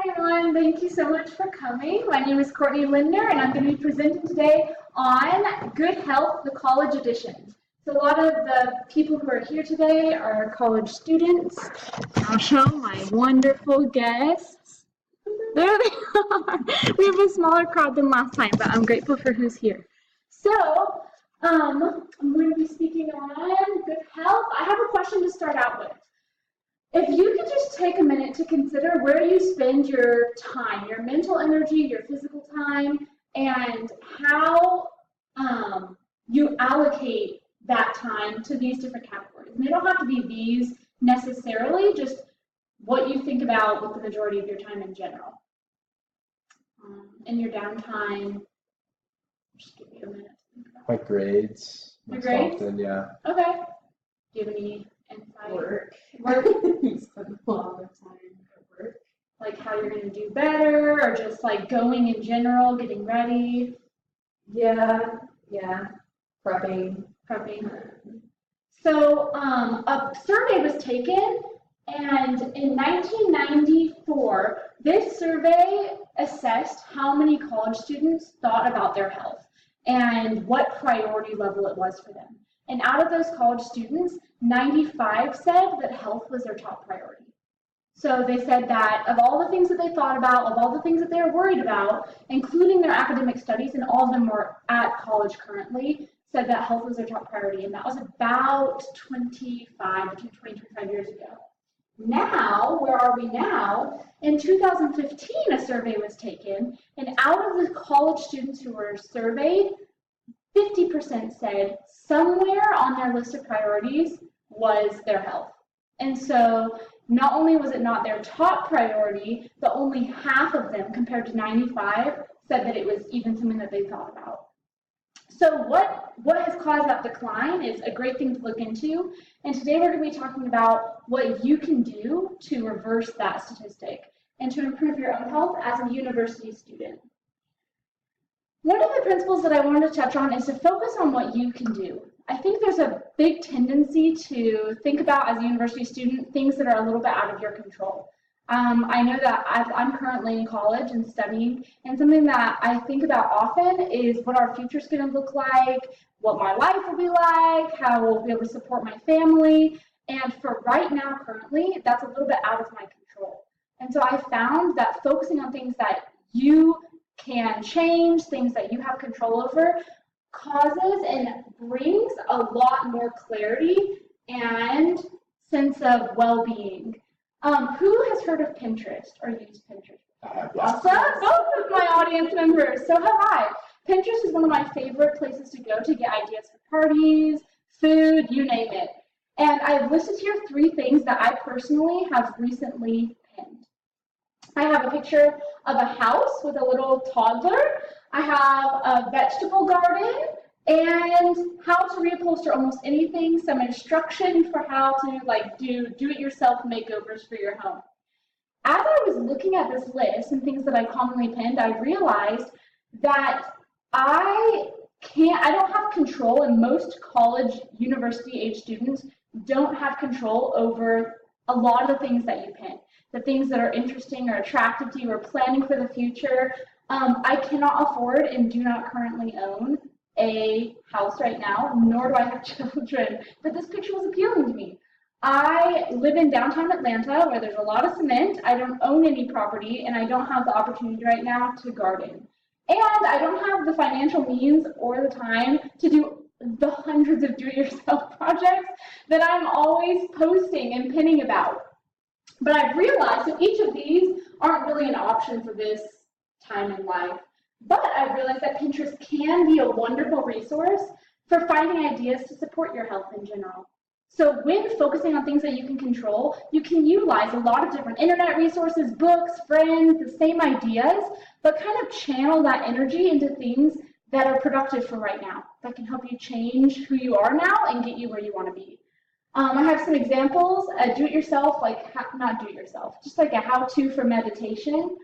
everyone. Thank you so much for coming. My name is Courtney Lindner, and I'm going to be presenting today on Good Health, the College Edition. So a lot of the people who are here today are college students. I'll show my wonderful guests. There they are. We have a smaller crowd than last time, but I'm grateful for who's here. So I'm going to be speaking on good health. I have a question to start out with. If you could just take a minute to consider where you spend your time, your mental energy, your physical time, and how you allocate that time to these different categories. And they don't have to be these necessarily, just what you think about with the majority of your time in general. In your downtime, just give you a minute to think about. My grades. Your grades? Often, yeah. Okay. Do you have any insight? Work. You spend a lot of time at work. Like how you're going to do better, or just like going in general, getting ready? Yeah. Prepping. So a survey was taken, and in 1994, this survey assessed how many college students thought about their health and what priority level it was for them. And out of those college students, 95 said that health was their top priority. So they said that of all the things that they thought about, of all the things that they were worried about, including their academic studies, and all of them were at college currently, said that health was their top priority. And that was about 25 years ago. Now, where are we now? In 2015, a survey was taken, and out of the college students who were surveyed, 50% said somewhere on their list of priorities was their health. And so not only was it not their top priority, but only half of them, compared to 95, said that it was even something that they thought about. So what has caused that decline is a great thing to look into. And today we're going to be talking about what you can do to reverse that statistic and to improve your own health as a university student. One of the principles that I wanted to touch on is to focus on what you can do. I think there's a big tendency to think about, as a university student, things that are a little bit out of your control. I know that I'm currently in college and studying, and something that I think about often is what our future is going to look like, what my life will be like, how we'll be able to support my family. And for right now, currently, that's a little bit out of my control. And so I found that focusing on things that you can change, things that you have control over, causes and brings a lot more clarity and sense of well-being. Who has heard of Pinterest or used Pinterest? Awesome. Both of my audience members. So have I. Pinterest is one of my favorite places to go to get ideas for parties, food, you name it. And I've listed here 3 things that I personally have recently pinned. I have a picture of a house with a little toddler. I have a vegetable garden and how to reupholster almost anything, some instruction for how to do it-yourself makeovers for your home. As I was looking at this list and things that I commonly pinned, I realized that I don't have control, and most college, university-age students don't have control over a lot of the things that you pin. The things that are interesting or attractive to you or planning for the future. I cannot afford and do not currently own a house right now, nor do I have children, but this picture was appealing to me. I live in downtown Atlanta where there's a lot of cement. I don't own any property, and I don't have the opportunity right now to garden. And I don't have the financial means or the time to do the hundreds of do-it-yourself projects that I'm always posting and pinning about. But I've realized that each of these aren't really an option for this time in life. But I've realized that Pinterest can be a wonderful resource for finding ideas to support your health in general. So when focusing on things that you can control, you can utilize a lot of different internet resources, books, friends, the same ideas, but kind of channel that energy into things that are productive for right now, that can help you change who you are now and get you where you want to be. I have some examples, just like a how-to for meditation.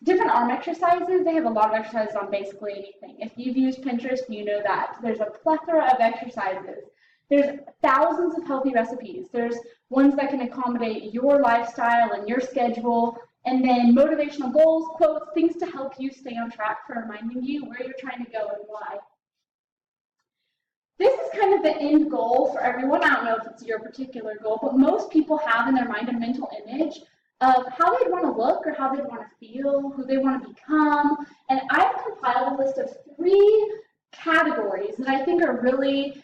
Different arm exercises, they have a lot of exercises on basically anything. If you've used Pinterest, you know that. There's a plethora of exercises. There's thousands of healthy recipes. There's ones that can accommodate your lifestyle and your schedule. And then motivational goals, quotes, things to help you stay on track for reminding you where you're trying to go and why. This is kind of the end goal for everyone. I don't know if it's your particular goal, but most people have in their mind a mental image of how they'd want to look or how they'd want to feel, who they want to become. And I've compiled a list of 3 categories that I think are really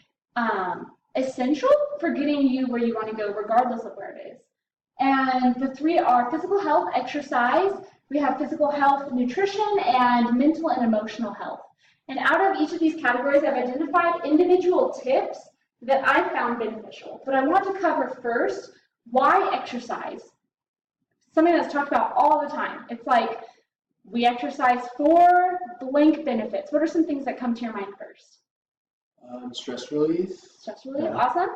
essential for getting you where you want to go, regardless of where it is. And the 3 are physical health, exercise, we have physical health, nutrition, and mental and emotional health. And out of each of these categories, I've identified individual tips that I found beneficial. But I want to cover first why exercise. Something that's talked about all the time. It's like we exercise for blank benefits. What are some things that come to your mind first? Stress relief. Stress relief, Yeah. awesome.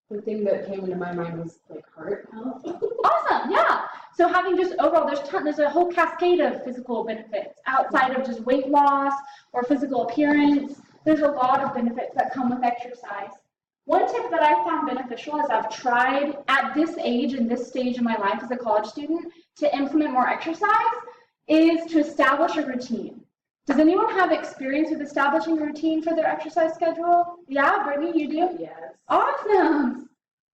The thing that came into my mind was like heart health. Awesome, yeah. So having just overall, there's a whole cascade of physical benefits outside of just weight loss or physical appearance. There's a lot of benefits that come with exercise. One tip that I found beneficial as I've tried at this age and this stage in my life as a college student to implement more exercise is to establish a routine. Does anyone have experience with establishing a routine for their exercise schedule? Yeah, Brittany, you do? Yes. Awesome.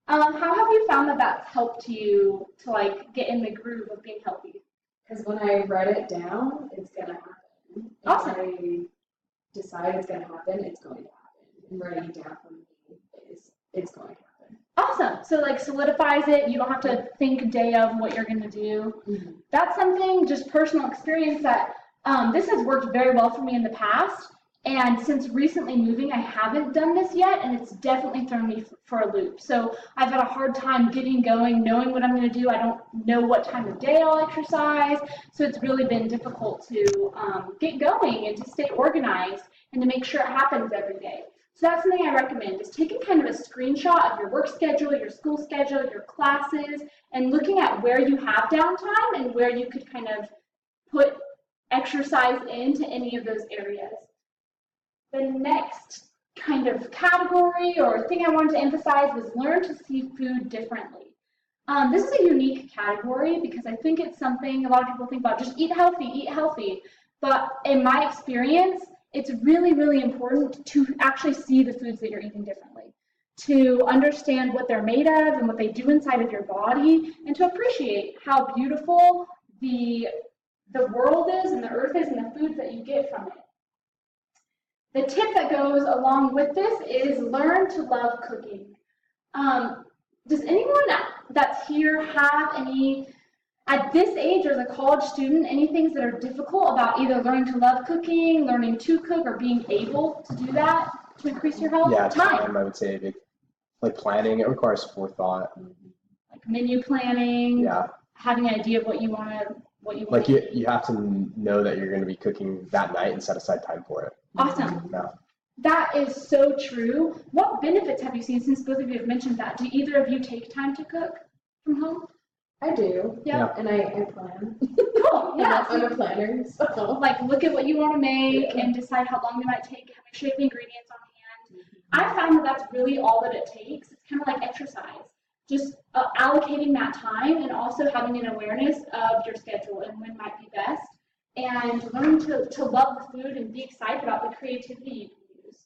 How have you found that that's helped you to like get in the groove of being healthy? Because when I write it down, it's gonna happen. Awesome. If I decide it's gonna happen, it's going to happen. And writing it down for me it's going to happen. Awesome. So like solidifies it. You don't have to think a day of what you're going to do. Mm-hmm. That's something, just personal experience, that this has worked very well for me in the past. And since recently moving, I haven't done this yet, and it's definitely thrown me for a loop. So I've had a hard time getting going, knowing what I'm going to do. I don't know what time of day I'll exercise. So it's really been difficult to get going and to stay organized and to make sure it happens every day. So that's something I recommend, is taking kind of a screenshot of your work schedule, your school schedule, your classes, and looking at where you have downtime and where you could kind of put exercise into any of those areas. The next kind of category or thing I wanted to emphasize was learn to see food differently. This is a unique category because I think it's something a lot of people think about, just eat healthy. But in my experience, it's really, really important to actually see the foods that you're eating differently, to understand what they're made of and what they do inside of your body, and to appreciate how beautiful the world is and the earth is and the foods that you get from it. The tip that goes along with this is learn to love cooking. Does anyone that's here have any, at this age or as a college student, any things that are difficult about either learning to love cooking, learning to cook, or being able to do that to increase your health? Yeah, time, I would say. Like planning, it requires forethought. Like menu planning, yeah. Having an idea of what you want to like you have to know that you're going to be cooking that night and set aside time for it. Awesome. Yeah. That is so true. What benefits have you seen, since both of you have mentioned that? Do either of you take time to cook from home? I do. Yeah. And I plan. Cool. Yeah. I'm a planner, so. Like look at what you want to make and decide how long it might take, make sure you have the ingredients on hand. I found that that's really all that it takes. It's kind of like exercise. Just allocating that time and also having an awareness of your schedule and when might be best, and learning to love the food and be excited about the creativity you can use.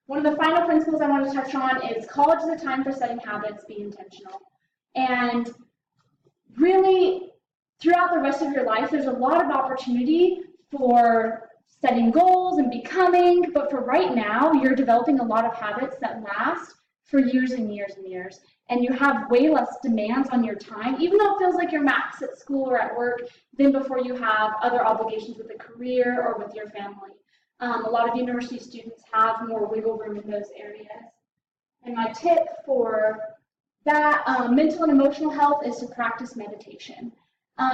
One of the final principles I want to touch on is college is a time for setting habits, be intentional. And really, throughout the rest of your life, there's a lot of opportunity for setting goals and becoming, but for right now, you're developing a lot of habits that last for years and years and years, and you have way less demands on your time, even though it feels like you're max at school or at work, than before you have other obligations with a career or with your family. A lot of university students have more wiggle room in those areas. And my tip for that mental and emotional health is to practice meditation.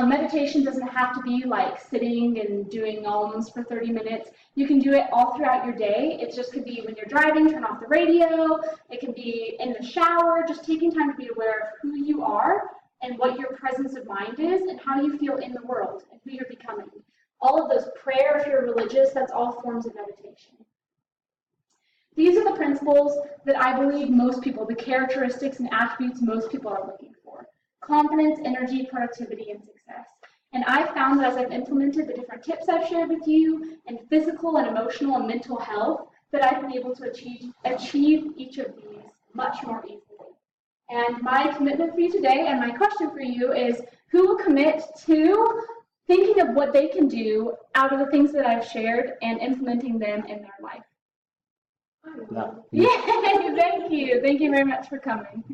Meditation doesn't have to be like sitting and doing alms for 30 minutes. You can do it all throughout your day. It just could be when you're driving, turn off the radio. It can be in the shower, just taking time to be aware of who you are and what your presence of mind is and how you feel in the world and who you're becoming. All of those prayer, if you're religious, that's all forms of meditation. These are the principles that I believe most people, the characteristics and attributes most people are looking for. confidence, energy, productivity, and success. And I found that as I've implemented the different tips I've shared with you in physical and emotional and mental health, that I've been able to achieve each of these much more easily. And my commitment for you today, and my question for you is, who will commit to thinking of what they can do out of the things that I've shared and implementing them in their life? Yeah. Yay! Thank you. Thank you very much for coming.